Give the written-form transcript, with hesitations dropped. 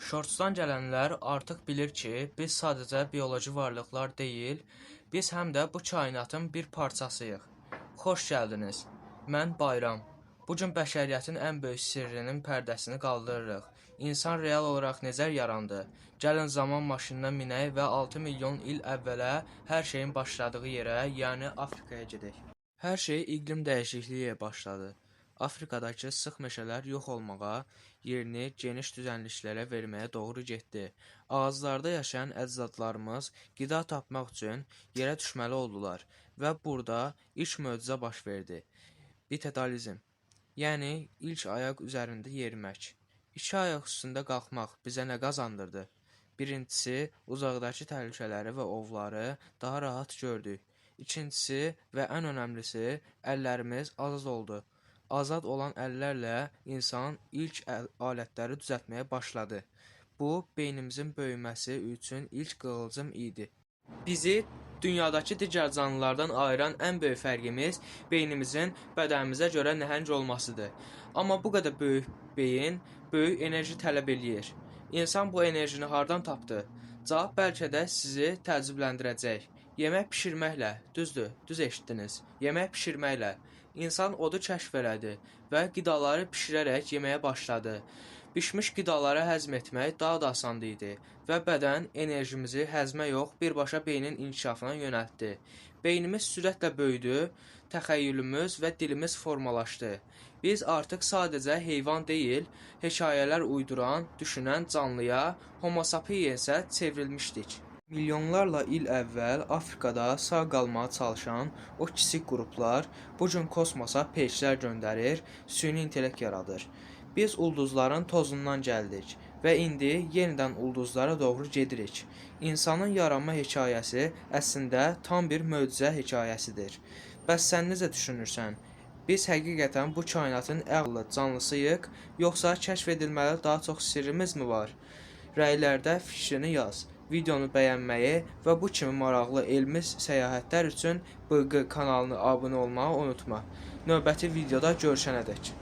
Shortsdan gələnlər artıq bilir ki, biz sadəcə bioloji varlıqlar deyil, biz həm də bu kainatın bir parçasıyıq. Xoş gəldiniz. Mən Bayram. Bu gün bəşəriyyətin ən böyük sirrinin pərdəsini qaldırırıq. İnsan real olaraq necə yarandı? Gəlin zaman maşınına minək və 6 milyon il əvvələ hər şeyin başladığı yerə, yəni Afrikaya gedək. Hər şey iqlim dəyişikliyi ilə başladı. Afrikadakı sıx meşələr yox olmağa, yerini geniş düzənliklərə verməyə doğru getdi. Ağaclarda yaşayan əcdadlarımız qida tapmaq üçün yerə düşməli oldular və burada ilk möcüzə baş verdi. Bipedalizm, yəni ilk ayaq üzərində yerimək. İki ayaq üstündə qalxmaq bizə nə qazandırdı? Birincisi, uzaqdakı təhlükələri və ovları daha rahat gördük. İkincisi və ən önəmlisi, əllərimiz azad oldu. Azad olan əllərlə insan ilk alətləri düzəltməyə başladı. Bu, beynimizin böyüməsi üçün ilk qığılcım idi. Bizi dünyadakı digər canlılardan ayıran ən böyük fərqimiz beynimizin bədənimizə görə nəhəng olmasıdır. Amma bu qədər böyük beyin böyük enerji tələb eləyir. İnsan bu enerjini hardan tapdı? Cavab bəlkə də sizi təəccübləndirəcək. Yemək bişirməklə, düz eşitdiniz. Yemək bişirməklə. İnsan odu kəşf elədi və qidaları bişirərək yeməyə başladı. Bişmiş qidaları həzm etmək daha da asan idi və bədən enerjimizi həzmə yox, birbaşa beynin inkişafına yönəltdi. Beynimiz sürətlə böyüdü, təxəyyülümüz və dilimiz formalaşdı. Biz artıq sadəcə heyvan deyil, hekayələr uyduran, düşünən canlıya, Homo sapiensə çevrilmişdik. Milyonlarla il əvvəl Afrikada sağ qalmağa çalışan o kiçik qruplar bu gün kosmosa peyçlər göndərir, süni intellekt yaradır. Biz ulduzların tozundan gəldik və indi yenidən ulduzlara doğru gedirik. İnsanın yaranma hekayəsi əslində tam bir möcüzə hekayəsidir. Bəs sən necə düşünürsən? Biz həqiqətən bu kainatın ağıllı canlısıyıq, yoxsa kəşf edilməli daha çox sirrimiz mi var? Rəylərdə fikrini yaz. Videonu bəyənməyi və bu kimi maraqlı elmi səyahətlər üçün BQ kanalına abunə olmağı unutma. Növbəti videoda görüşənədək.